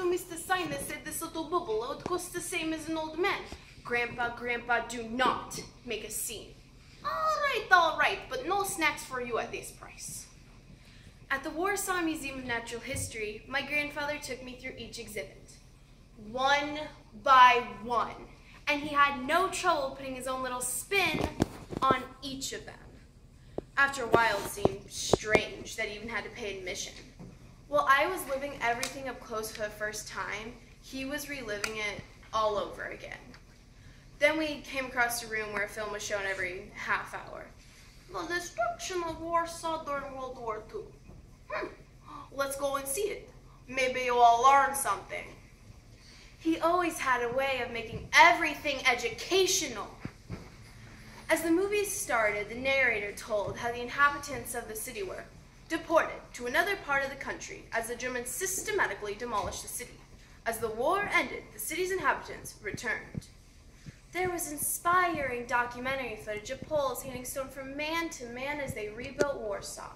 so Mr. Sinus said this little bubble would cost the same as an old man. Grandpa, do not make a scene. All right, but no snacks for you at this price. At the Warsaw Museum of Natural History, my grandfather took me through each exhibit, one by one, and he had no trouble putting his own little spin on each of them. After a while, it seemed strange that he even had to pay admission. While I was living everything up close for the first time, he was reliving it all over again. Then we came across a room where a film was shown every half hour. The destruction of Warsaw during World War II. Let's go and see it. Maybe you'll all learn something. He always had a way of making everything educational. As the movie started, the narrator told how the inhabitants of the city were deported to another part of the country as the Germans systematically demolished the city. As the war ended, the city's inhabitants returned. There was inspiring documentary footage of Poles handing stone from man to man as they rebuilt Warsaw.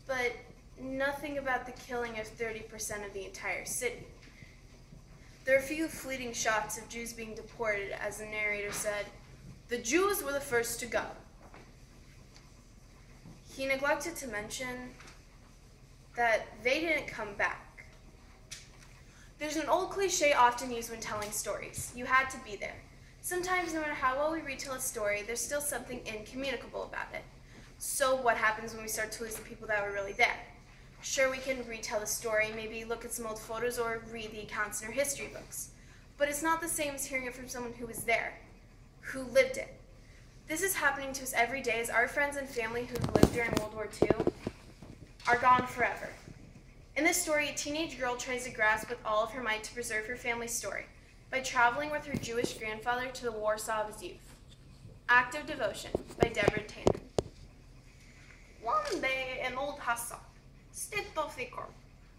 But nothing about the killing of 30% of the entire city. There are a few fleeting shots of Jews being deported, as the narrator said, "The Jews were the first to go." He neglected to mention that they didn't come back. There's an old cliche often used when telling stories. You had to be there. Sometimes, no matter how well we retell a story, there's still something incommunicable about it. So what happens when we start to lose the people that were really there? Sure, we can retell the story, maybe look at some old photos or read the accounts in our history books. But it's not the same as hearing it from someone who was there, who lived it. This is happening to us every day as our friends and family who lived during World War II are gone forever. In this story, a teenage girl tries to grasp with all of her might to preserve her family's story by traveling with her Jewish grandfather to the Warsaw of his youth. Act of Devotion by Deborah Tannen. One day, an old hussar stepped off the curb,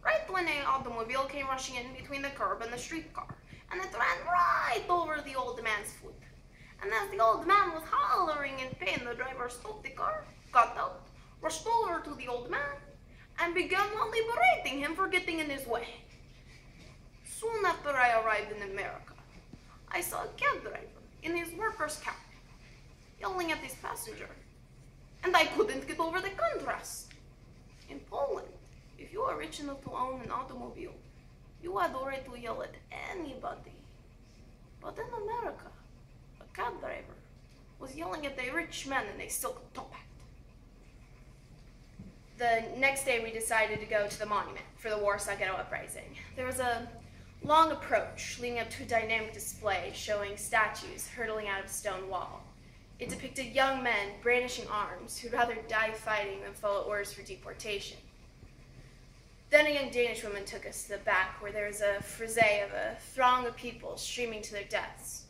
right when an automobile came rushing in between the curb and the streetcar, and it ran right over the old man's foot. And as the old man was hollering in pain, the driver stopped the car, got out, rushed over to the old man, and began loudly berating him for getting in his way. Soon after I arrived in America, I saw a cab driver in his worker's cap, yelling at his passenger, and I couldn't get over the contrast. In Poland, if you are rich enough to own an automobile, you had the right to yell at anybody. But in America, a cab driver was yelling at a rich man in a silk top hat. The next day, we decided to go to the monument for the Warsaw Ghetto Uprising. There was a long approach leading up to a dynamic display showing statues hurtling out of a stone wall. It depicted young men brandishing arms who'd rather die fighting than follow orders for deportation. Then a young Danish woman took us to the back where there was a frisee of a throng of people streaming to their deaths.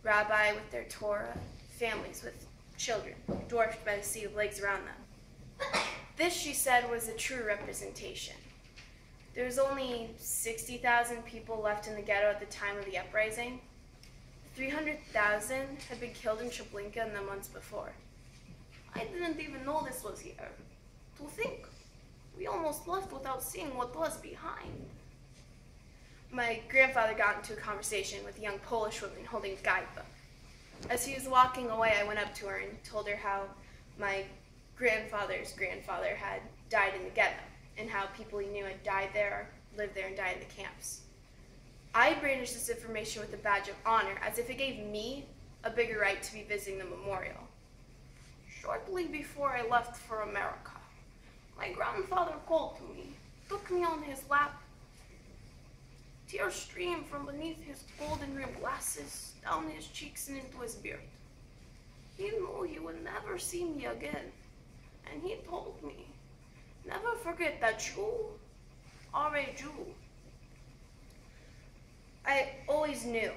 Rabbi with their Torah, families with children, dwarfed by the sea of legs around them. This, she said, was a true representation. There was only 60,000 people left in the ghetto at the time of the uprising. 300,000 had been killed in Treblinka in the months before. I didn't even know this was here. To think, we almost left without seeing what was behind. My grandfather got into a conversation with a young Polish woman holding a guidebook. As he was walking away, I went up to her and told her how my grandfather's grandfather had died in the ghetto, and how people he knew had died there, lived there, and died in the camps. I brandished this information with a badge of honor, as if it gave me a bigger right to be visiting the memorial. Shortly before I left for America, my grandfather called to me, took me on his lap. Tears streamed from beneath his golden-rimmed glasses, down his cheeks and into his beard. He knew he would never see me again, and he told me, never forget that you are a Jew. I always knew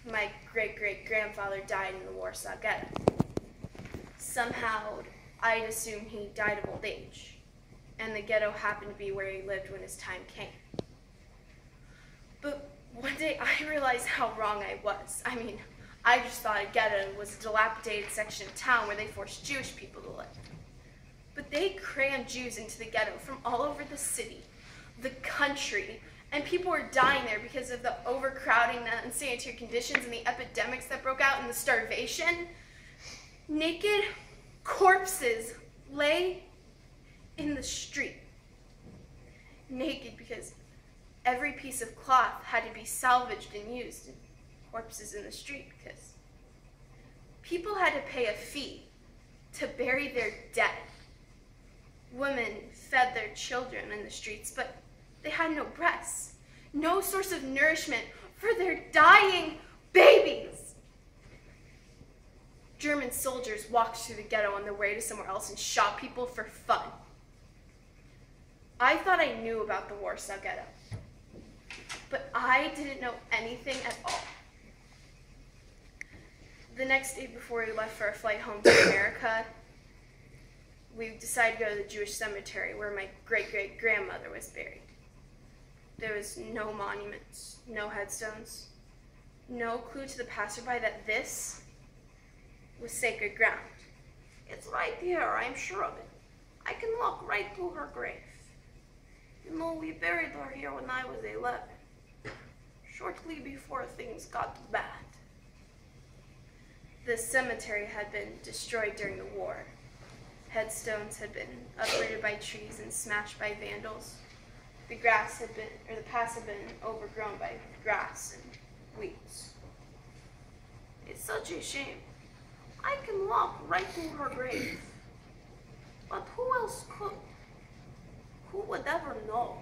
my great-great-grandfather died in the Warsaw Ghetto. Somehow, I'd assumed he died of old age, and the ghetto happened to be where he lived when his time came. But one day, I realized how wrong I was. I mean, I just thought a ghetto was a dilapidated section of town where they forced Jewish people to live. But they crammed Jews into the ghetto from all over the city, the country, And people were dying there because of the overcrowding, the unsanitary conditions, and the epidemics that broke out, and the starvation. Naked corpses lay in the street. Naked because every piece of cloth had to be salvaged and used. And corpses in the street because people had to pay a fee to bury their dead. Women fed their children in the streets, but they had no breasts, no source of nourishment for their dying babies. German soldiers walked through the ghetto on their way to somewhere else and shot people for fun. I thought I knew about the Warsaw Ghetto, but I didn't know anything at all. The next day before we left for our flight home to America, we decided to go to the Jewish cemetery where my great-great-grandmother was buried. There was no monuments, no headstones, no clue to the passerby that this was sacred ground. It's right here, I'm sure of it. I can walk right to her grave. You know, we buried her here when I was 11, shortly before things got bad. The cemetery had been destroyed during the war. Headstones had been uprooted by trees and smashed by vandals. The paths had been overgrown by grass and weeds. It's such a shame. I can walk right to her grave. But who else could? Who would ever know?